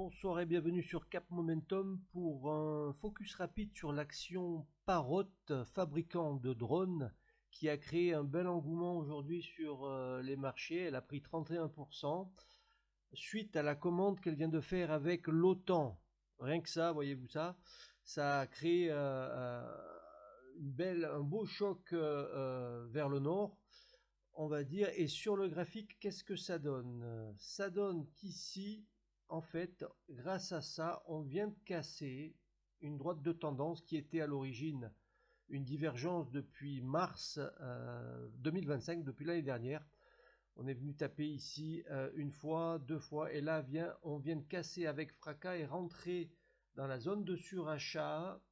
Bonsoir et bienvenue sur Cap Momentum pour un focus rapide sur l'action Parrot, fabricant de drones, qui a créé un bel engouement aujourd'hui sur les marchés. Elle a pris 31% suite à la commande qu'elle vient de faire avec l'OTAN. Rien que ça, voyez-vous ça, ça a créé un beau choc vers le nord, on va dire. Et sur le graphique, qu'est-ce que ça donne? Ça donne qu'ici, en fait, grâce à ça, on vient de casser une droite de tendance qui était à l'origine une divergence depuis mars 2025, depuis l'année dernière. On est venu taper ici une fois, deux fois, et là on vient de casser avec fracas et rentrer dans la zone de surachat.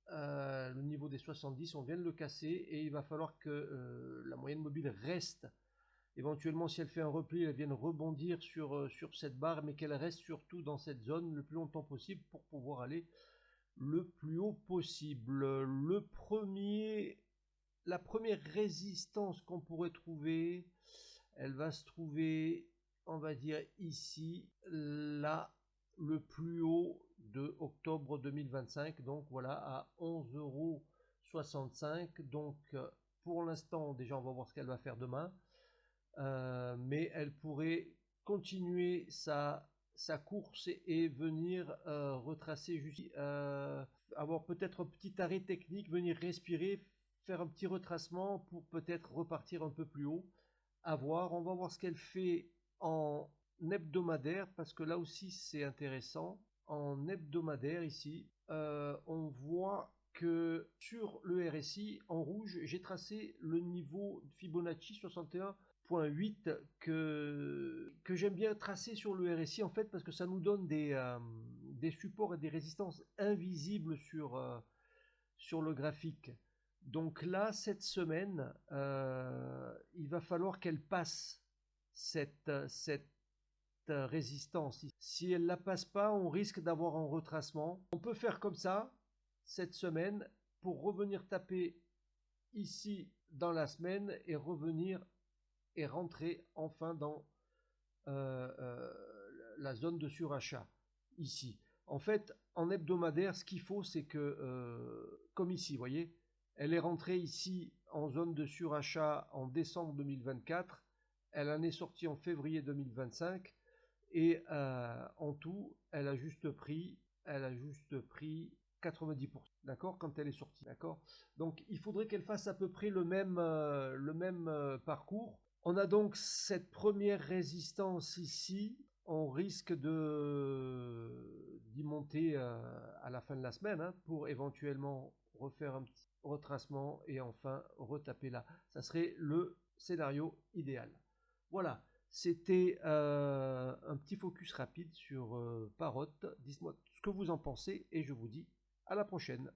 Le niveau des 70, on vient de le casser et il va falloir que la moyenne mobile reste. Éventuellement, si elle fait un repli, elle vienne rebondir sur cette barre, mais qu'elle reste surtout dans cette zone le plus longtemps possible pour pouvoir aller le plus haut possible. La première résistance qu'on pourrait trouver, elle va se trouver, on va dire ici, là, le plus haut de octobre 2025, donc voilà, à 11,65 €. Donc pour l'instant, déjà, on va voir ce qu'elle va faire demain. Mais elle pourrait continuer sa course et venir retracer juste, avoir peut-être un petit arrêt technique, venir respirer, faire un petit retracement pour peut-être repartir un peu plus haut. À voir, on va voir ce qu'elle fait en hebdomadaire parce que là aussi c'est intéressant. En hebdomadaire ici, on voit que sur le RSI en rouge, j'ai tracé le niveau Fibonacci 61,8 que j'aime bien tracer sur le RSI en fait parce que ça nous donne des supports et des résistances invisibles sur le graphique. Donc là, cette semaine, il va falloir qu'elle passe cette résistance. Si elle ne la passe pas, on risque d'avoir un retracement. On peut faire comme ça cette semaine pour revenir taper ici dans la semaine et revenir et rentrer enfin dans la zone de surachat ici. En fait, en hebdomadaire, ce qu'il faut, c'est que, comme ici, vous voyez, elle est rentrée ici en zone de surachat en décembre 2024, elle en est sortie en février 2025, et en tout, elle a juste pris 90%, d'accord, quand elle est sortie, d'accord. Donc, il faudrait qu'elle fasse à peu près le même parcours. On a donc cette première résistance ici. On risque d'y monter à la fin de la semaine hein, pour éventuellement refaire un petit retracement et enfin retaper là. Ça serait le scénario idéal. Voilà, c'était un petit focus rapide sur Parrot. Dites-moi ce que vous en pensez et je vous dis à la prochaine.